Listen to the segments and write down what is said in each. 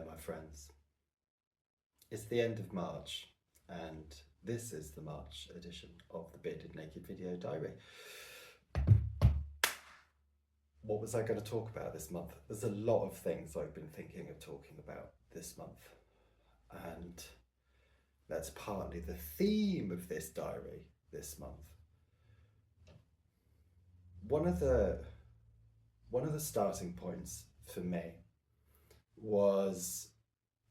there, my friends. It's the end of March, and this is the March edition of the Bearded Naked Video Diary. What was I going to talk about this month? There's a lot of things I've been thinking of talking about this month, and that's partly the theme of this diary this month. One of the starting points for me was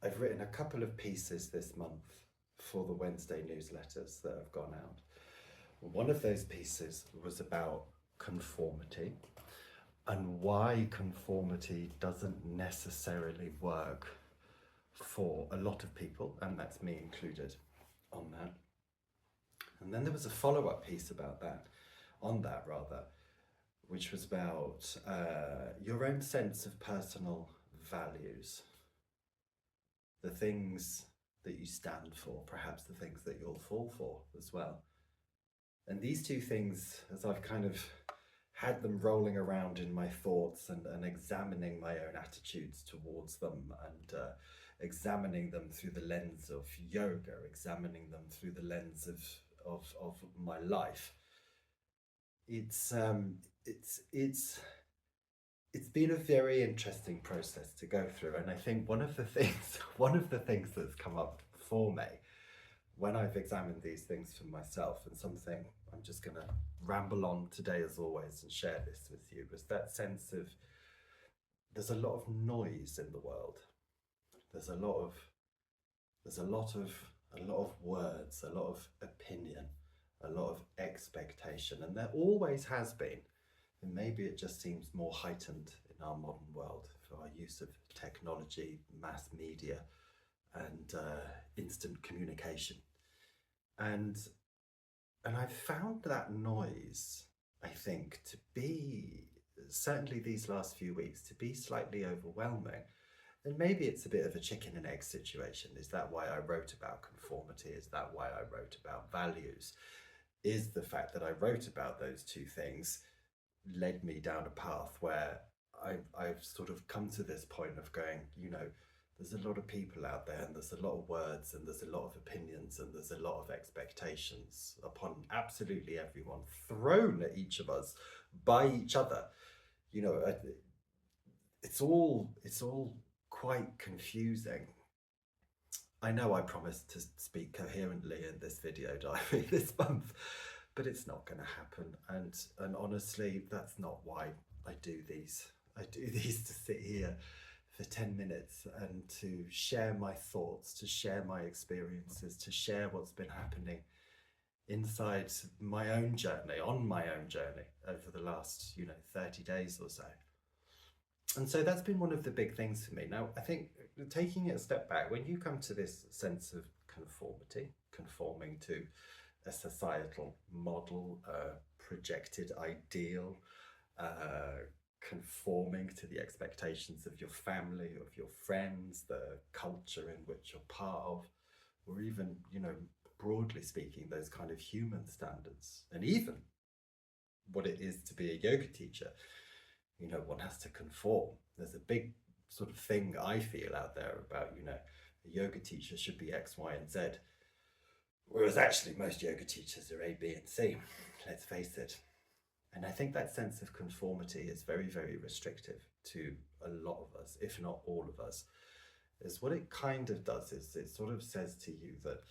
I've written a couple of pieces this month for the Wednesday newsletters that have gone out. One of those pieces was about conformity and why conformity doesn't necessarily work for a lot of people, and that's me included on that. And then there was a follow-up piece about that, which was about your own sense of personal values, the things that you stand for, perhaps the things that you'll fall for as well. And these two things, as I've kind of had them rolling around in my thoughts and examining my own attitudes towards them and examining them through the lens of yoga, examining them through the lens of my life, it's been a very interesting process to go through. And I think one of the things that's come up for me when I've examined these things for myself, and something I'm just going to ramble on today as always and share this with you, was that sense of there's a lot of noise in the world. There's a lot of words, a lot of opinion, a lot of expectation, and there always has been. And maybe it just seems more heightened in our modern world for our use of technology, mass media, and instant communication. And I've found that noise, I think, to be, certainly these last few weeks, to be slightly overwhelming. And maybe it's a bit of a chicken and egg situation. Is that why I wrote about conformity? Is that why I wrote about values? Is the fact that I wrote about those two things led me down a path where I've sort of come to this point of going, there's a lot of people out there, and there's a lot of words, and there's a lot of opinions, and there's a lot of expectations upon absolutely everyone, thrown at each of us by each other. It's all quite confusing. I know I promised to speak coherently in this video diary this month, but it's not going to happen. And honestly, that's not why I do these. I do these to sit here for 10 minutes and to share my thoughts, to share my experiences, to share what's been happening inside my own journey, on my own journey over the last, 30 days or so. And so that's been one of the big things for me. Now, I think taking it a step back, when you come to this sense of conformity, conforming to a societal model, a projected ideal, conforming to the expectations of your family, of your friends, the culture in which you're part of, or even, broadly speaking, those kind of human standards, and even what it is to be a yoga teacher. One has to conform. There's a big sort of thing I feel out there about, a yoga teacher should be X, Y, and Z. Whereas actually most yoga teachers are A, B, and C, let's face it. And I think that sense of conformity is very, very restrictive to a lot of us, if not all of us. Is what it kind of does is it sort of says to you that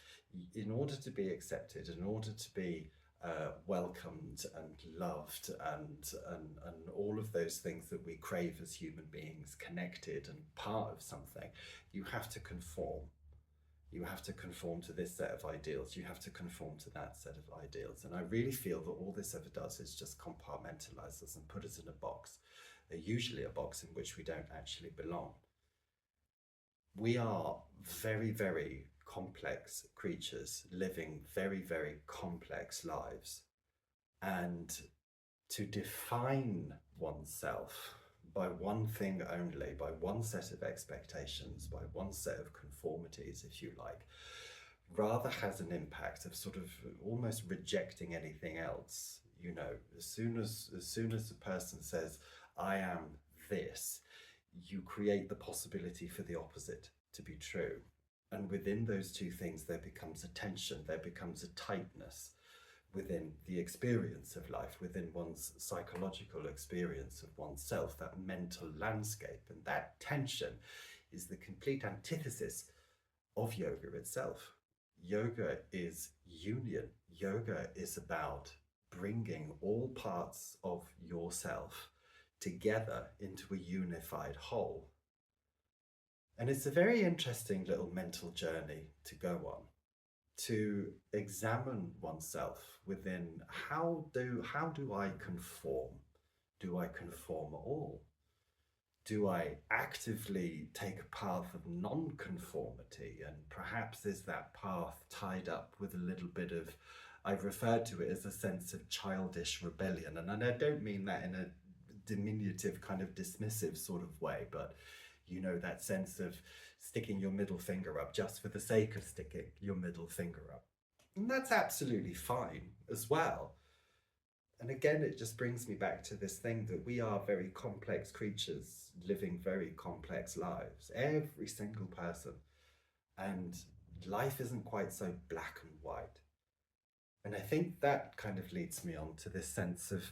in order to be accepted, in order to be welcomed and loved and all of those things that we crave as human beings, connected and part of something, you have to conform. You have to conform to this set of ideals. You have to conform to that set of ideals. And I really feel that all this ever does is just compartmentalize us and put us in a box, usually a box in which we don't actually belong. We are very, very complex creatures living very, very complex lives. And to define oneself by one thing only, by one set of expectations, by one set of conformities, if you like, rather has an impact of sort of almost rejecting anything else. As soon as a person says, I am this, you create the possibility for the opposite to be true. And within those two things, there becomes a tension, there becomes a tightness within the experience of life, within one's psychological experience of oneself, that mental landscape. And that tension is the complete antithesis of yoga itself. Yoga is union. Yoga is about bringing all parts of yourself together into a unified whole. And it's a very interesting little mental journey to go on, to examine oneself within how do I conform? Do I conform at all? Do I actively take a path of non-conformity? And perhaps is that path tied up with a little bit of, I've referred to it as a sense of childish rebellion. And I don't mean that in a diminutive kind of dismissive sort of way, but that sense of sticking your middle finger up just for the sake of sticking your middle finger up. And that's absolutely fine as well. And again, it just brings me back to this thing that we are very complex creatures living very complex lives, every single person. And life isn't quite so black and white. And I think that kind of leads me on to this sense of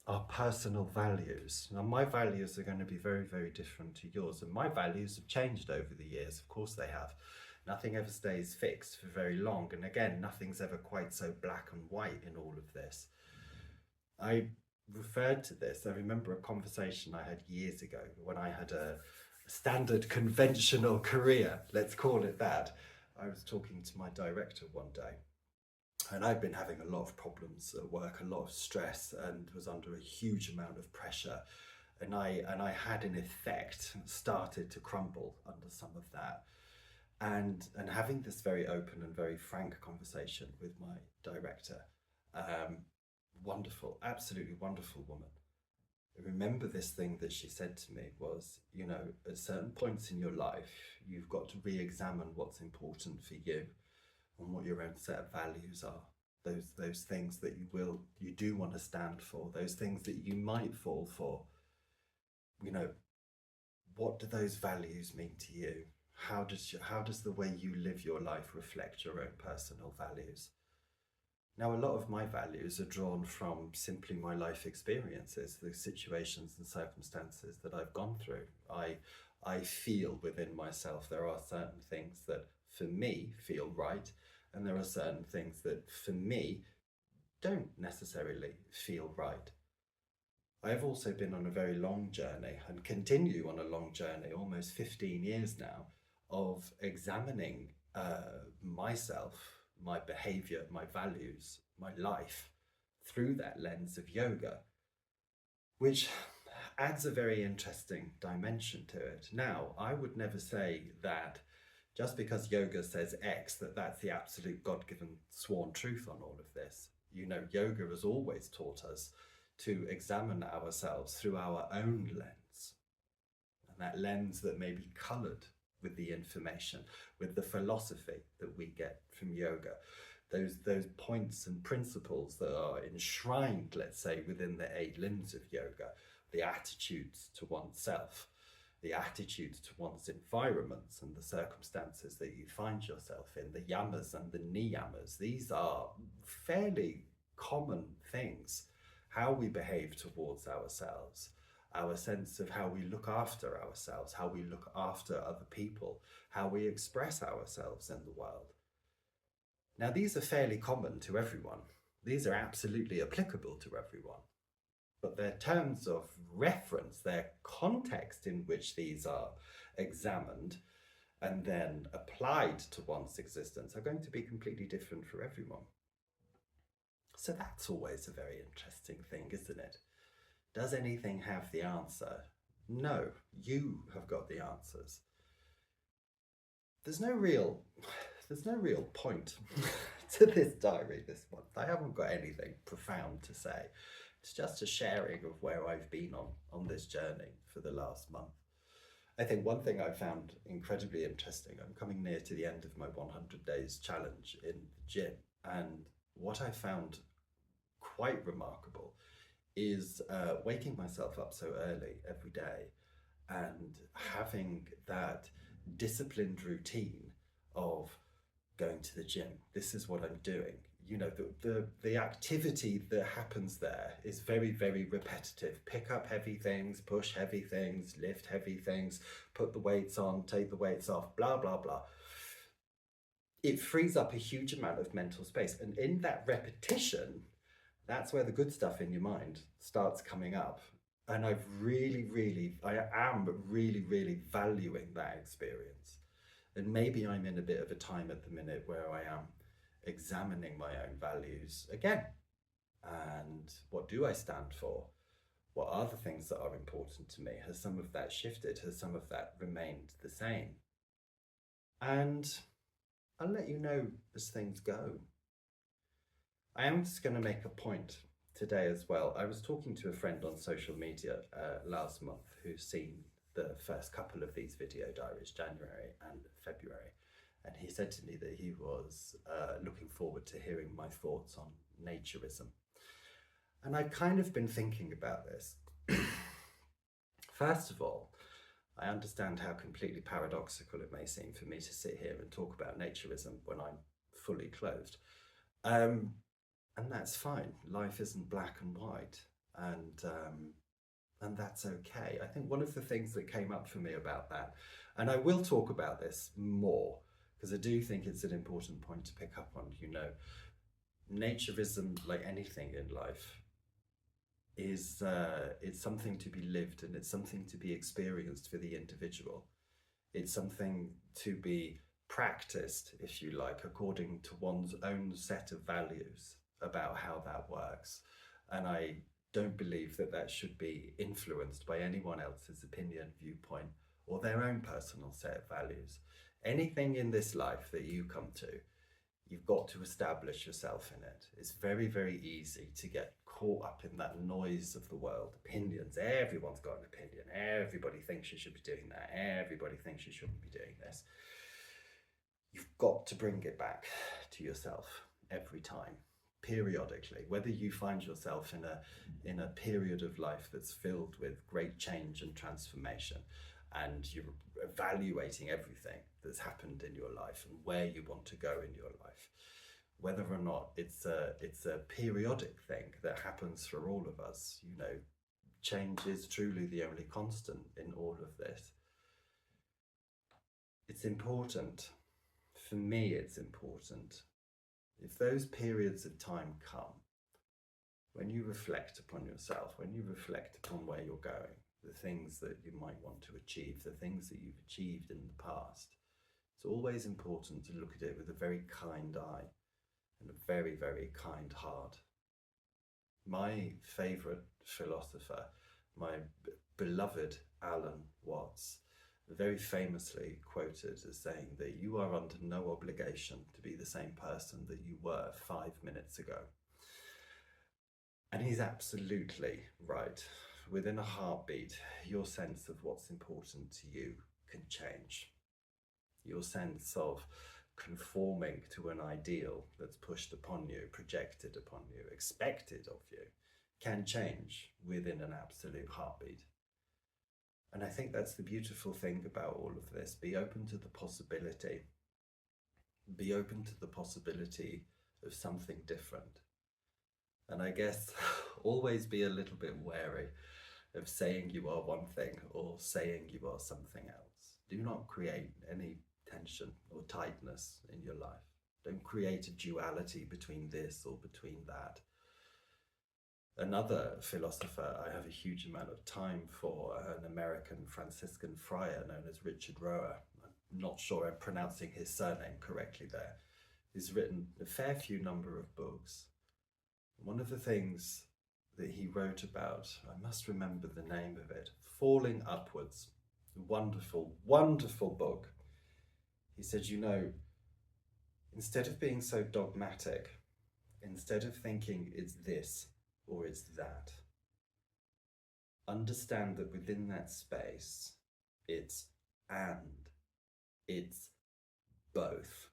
our personal values. Now, my values are going to be very, very different to yours. And my values have changed over the years. Of course they have. Nothing ever stays fixed for very long. And again, nothing's ever quite so black and white in all of this. I referred to this. I remember a conversation I had years ago when I had a standard conventional career, let's call it that. I was talking to my director one day. And I'd been having a lot of problems at work, a lot of stress, and was under a huge amount of pressure. And I had in effect started to crumble under some of that. And having this very open and very frank conversation with my director, wonderful, absolutely wonderful woman. I remember this thing that she said to me was, at certain points in your life, you've got to re-examine what's important for you and what your own set of values are. Those things that you do want to stand for, those things that you might fall for. What do those values mean to you? How does the way you live your life reflect your own personal values? Now, a lot of my values are drawn from simply my life experiences, the situations and circumstances that I've gone through. I feel within myself there are certain things that for me feel right, and there are certain things that for me don't necessarily feel right. I've also been on a very long journey and continue on a long journey, almost 15 years now, of examining myself, my behavior, my values, my life through that lens of yoga, which adds a very interesting dimension to it. Now, I would never say that just because yoga says X, that's the absolute God-given sworn truth on all of this. Yoga has always taught us to examine ourselves through our own lens. And that lens that may be colored with the information, with the philosophy that we get from yoga, those points and principles that are enshrined, let's say, within the 8 limbs of yoga, the attitudes to oneself, the attitudes to one's environments and the circumstances that you find yourself in, the yamas and the niyamas. These are fairly common things. How we behave towards ourselves, our sense of how we look after ourselves, how we look after other people, how we express ourselves in the world. Now, these are fairly common to everyone. These are absolutely applicable to everyone. But their terms of reference, their context in which these are examined and then applied to one's existence are going to be completely different for everyone. So that's always a very interesting thing, isn't it? Does anything have the answer? No, you have got the answers. There's no real point to this diary this month. I haven't got anything profound to say. It's just a sharing of where I've been on this journey for the last month. I think one thing I found incredibly interesting, I'm coming near to the end of my 100 days challenge in the gym, and what I found quite remarkable is waking myself up so early every day and having that disciplined routine of going to the gym. This is what I'm doing. You know, the activity that happens there is very, very repetitive. Pick up heavy things, push heavy things, lift heavy things, put the weights on, take the weights off, blah, blah, blah. It frees up a huge amount of mental space. And in that repetition, that's where the good stuff in your mind starts coming up. And I am really, really valuing that experience. And maybe I'm in a bit of a time at the minute where I am examining my own values again. And what do I stand for? What are the things that are important to me? Has some of that shifted? Has some of that remained the same? And I'll let you know as things go. I am just going to make a point today as well. I was talking to a friend on social media last month who's seen the first couple of these video diaries, January and February. And he said to me that he was looking forward to hearing my thoughts on naturism. And I've kind of been thinking about this. First of all, I understand how completely paradoxical it may seem for me to sit here and talk about naturism when I'm fully clothed. And that's fine. Life isn't black and white. And that's okay. I think one of the things that came up for me about that, and I will talk about this more, because I do think it's an important point to pick up on, you know, naturism, like anything in life, is it's something to be lived, and it's something to be experienced for the individual. It's something to be practiced, if you like, according to one's own set of values about how that works. And I don't believe that that should be influenced by anyone else's opinion, viewpoint, or their own personal set of values. Anything in this life that you come to, you've got to establish yourself in it. It's very, very easy to get caught up in that noise of the world. Opinions, everyone's got an opinion. Everybody thinks you should be doing that. Everybody thinks you shouldn't be doing this. You've got to bring it back to yourself every time, periodically. Whether you find yourself in a period of life that's filled with great change and transformation, and you're evaluating everything that's happened in your life and where you want to go in your life, whether or not it's a periodic thing that happens for all of us. You know, change is truly the only constant in all of this. It's important. For me, it's important. If those periods of time come, when you reflect upon yourself, when you reflect upon where you're going, the things that you might want to achieve, the things that you've achieved in the past, it's always important to look at it with a very kind eye and a very, very kind heart. My favourite philosopher, my beloved Alan Watts, very famously quoted as saying that you are under no obligation to be the same person that you were 5 minutes ago. And he's absolutely right. Within a heartbeat, your sense of what's important to you can change. Your sense of conforming to an ideal that's pushed upon you, projected upon you, expected of you, can change within an absolute heartbeat. And I think that's the beautiful thing about all of this. Be open to the possibility. Be open to the possibility of something different. And I guess always be a little bit wary of saying you are one thing or saying you are something else. Do not create any tension or tightness in your life. Don't create a duality between this or between that. Another philosopher I have a huge amount of time for, an American Franciscan friar known as Richard Rohr, I'm not sure I'm pronouncing his surname correctly there, he's written a fair few number of books. One of the things that he wrote about, I must remember the name of it, Falling Upwards, wonderful, wonderful book. He said, you know, instead of being so dogmatic, instead of thinking it's this or it's that, understand that within that space, it's both.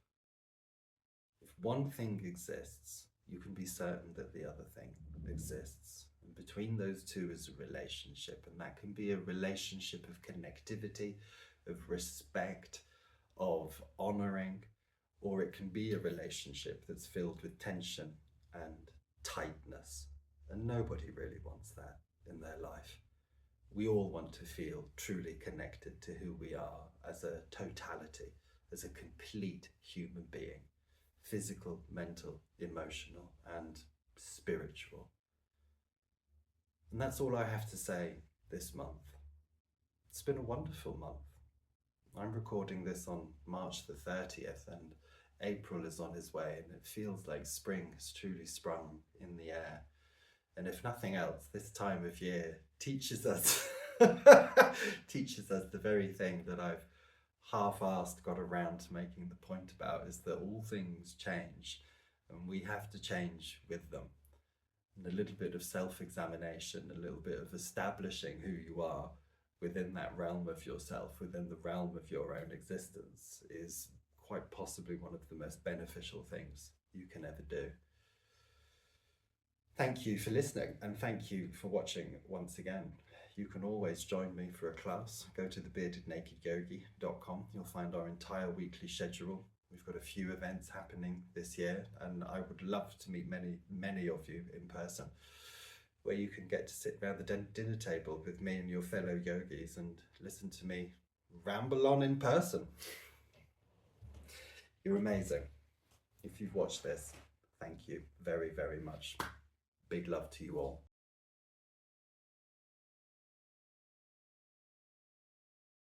If one thing exists, you can be certain that the other thing exists. And between those two is a relationship, and that can be a relationship of connectivity, of respect, of honoring, or it can be a relationship that's filled with tension and tightness. And nobody really wants that in their life. We all want to feel truly connected to who we are as a totality, as a complete human being, physical, mental, emotional, and spiritual. And that's all I have to say this month. It's been a wonderful month. I'm recording this on March the 30th, and April is on his way, and it feels like spring has truly sprung in the air. And if nothing else, this time of year teaches us teaches us the very thing that I've half-assed got around to making the point about, is that all things change, and we have to change with them. And a little bit of self-examination, a little bit of establishing who you are within that realm of yourself, within the realm of your own existence, is quite possibly one of the most beneficial things you can ever do. Thank you for listening, and thank you for watching once again. You can always join me for a class. Go to thebeardednakedyogi.com. You'll find our entire weekly schedule. We've got a few events happening this year, and I would love to meet many of you in person, where you can get to sit around the dinner table with me and your fellow yogis and listen to me ramble on in person. You're amazing. If you've watched this, thank you very, very much. Big love to you all.